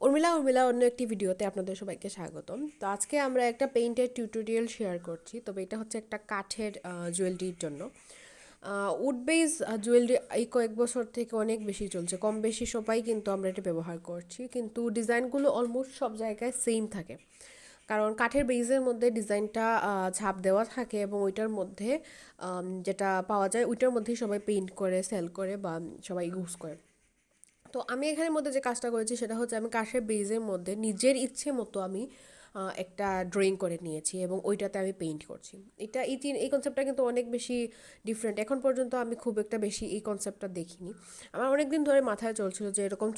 উর্মিলা অন্য একটি ভিডিওতে আপনাদের সবাইকে স্বাগতম। তো আজকে আমরা একটা পেইন্টের টিউটোরিয়াল শেয়ার করছি। তবে এটা হচ্ছে একটা কাঠের জুয়েলারির জন্য। উড বেস জুয়েলারি এই কয়েক বছর থেকে অনেক বেশি চলছে, কম বেশি সবাই কিন্তু আমরা এটা ব্যবহার করছি, কিন্তু ডিজাইনগুলো অলমোস্ট সব জায়গায় সেম থাকে। কারণ কাঠের বেইজের মধ্যে ডিজাইনটা ছাপ দেওয়া থাকে এবং ওইটার মধ্যে যেটা পাওয়া যায় ওইটার মধ্যেই সবাই পেইন্ট করে সেল করে বা সবাই ইউজ করে। তো আমি এখানের মধ্যে যে কাজটা করেছি সেটা হচ্ছে আমি কাঠের বেজের মধ্যে নিজের ইচ্ছে মতো আমি একটা ড্রয়িং করে নিয়েছি এবং ওইটাতে আমি পেইন্ট করছি। এই কনসেপ্টটা কিন্তু অনেক বেশি ডিফারেন্ট। এখন পর্যন্ত আমি খুব একটা বেশি এই কনসেপ্টটা দেখিনি। আমার অনেক দিন ধরে মাথায় চলছিল যে এরকম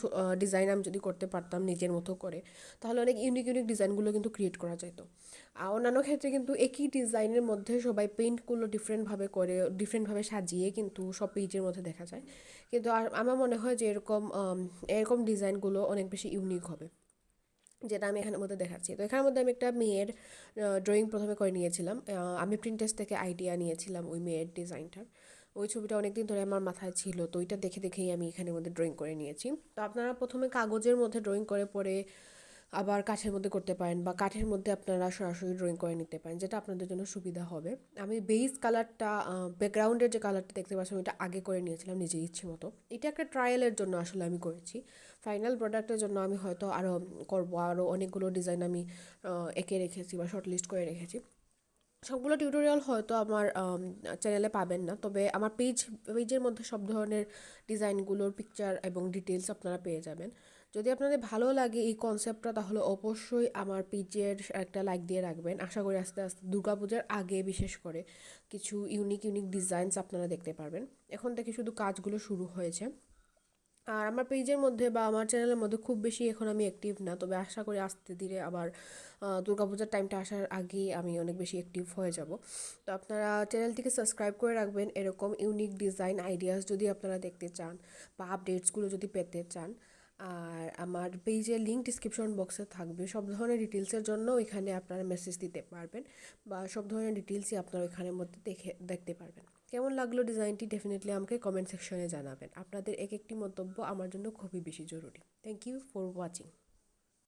ডিজাইন আমি যদি করতে পারতাম নিজের মতো করে, তাহলে অনেক ইউনিক ইউনিক ডিজাইনগুলো কিন্তু ক্রিয়েট করা যেত। আর অন্যান্য ক্ষেত্রে কিন্তু একই ডিজাইনের মধ্যে সবাই পেইন্টগুলো ডিফারেন্টভাবে করে, ডিফারেন্টভাবে সাজিয়ে কিন্তু সব পেজের মধ্যে দেখা যায়। কিন্তু আর আমার মনে হয় যে এরকম ডিজাইনগুলো অনেক বেশি ইউনিক হবে, যেটা আমি এখানের মধ্যে দেখাচ্ছি। তো এখানের মধ্যে আমি একটা মেয়ের ড্রয়িং প্রথমে করে নিয়েছিলাম। আমি প্রিন্টেস্ট থেকে আইডিয়া নিয়েছিলাম ওই মেয়ের ডিজাইনটার। ওই ছবিটা অনেকদিন ধরে আমার মাথায় ছিল, তো ওইটা দেখে দেখেই আমি এখানের মধ্যে ড্রয়িং করে নিয়েছি। তো আপনারা প্রথমে কাগজের মধ্যে ড্রয়িং করে পরে আবার কাঠের মধ্যে করতে পারেন, বা কাঠের মধ্যে আপনারা সরাসরি ড্রয়িং করে নিতে পারেন, যেটা আপনাদের জন্য সুবিধা হবে। আমি বেস কালারটা, ব্যাকগ্রাউন্ডের যে কালারটা দেখতে পাচ্ছেন ওইটা আগে করে নিয়েছিলাম নিজের ইচ্ছে মতো। এটা একটা ট্রায়ালের জন্য আসলে আমি করেছি। ফাইনাল প্রোডাক্টের জন্য আমি হয়তো আরও করবো, আরও অনেকগুলো ডিজাইন আমি এঁকে রেখেছি বা শর্ট লিস্ট করে রেখেছি। সবগুলো টিউটোরিয়াল হয়তো আমার চ্যানেলে পাবেন না, তবে আমার পেজের মধ্যে সব ধরনের ডিজাইনগুলোর পিকচার এবং ডিটেলস আপনারা পেয়ে যাবেন। যদি আপনাদের ভালো লাগে এই কনসেপ্টটা, তাহলে অবশ্যই আমার পেজের একটা লাইক দিয়ে রাখবেন। আশা করি আস্তে আস্তে দুর্গাপূজার আগে বিশেষ করে কিছু ইউনিক ইউনিক ডিজাইনস আপনারা দেখতে পারবেন। এখন থেকে শুধু কাজগুলো শুরু হয়েছে। আর আমার পেজের মধ্যে বা আমার চ্যানেলের মধ্যে খুব বেশি এখন আমি অ্যাক্টিভ না, তবে আশা করি আস্তে ধীরে আবার দুর্গাপূজার টাইমটা আসার আগেই আমি অনেক বেশি অ্যাক্টিভ হয়ে যাব। তো আপনারা চ্যানেলটিকে সাবস্ক্রাইব করে রাখবেন এরকম ইউনিক ডিজাইন আইডিয়াস যদি আপনারা দেখতে চান বা আপডেটসগুলো যদি পেতে চান। আর আমার পেজের লিঙ্ক ডিসক্রিপশন বক্সে থাকবে। সব ধরনের ডিটেলসের জন্য এখানে আপনারা মেসেজ দিতে পারবেন, বা সব ধরনের ডিটেলসই আপনারা এখানের মধ্যে দেখতে পারবেন। কেমন লাগলো ডিজাইনটি ডেফিনেটলি আমাকে কমেন্ট সেকশনে জানাবেন। আপনাদের এক একটি মন্তব্য আমার জন্য খুবই বেশি জরুরি। Thank you for watching.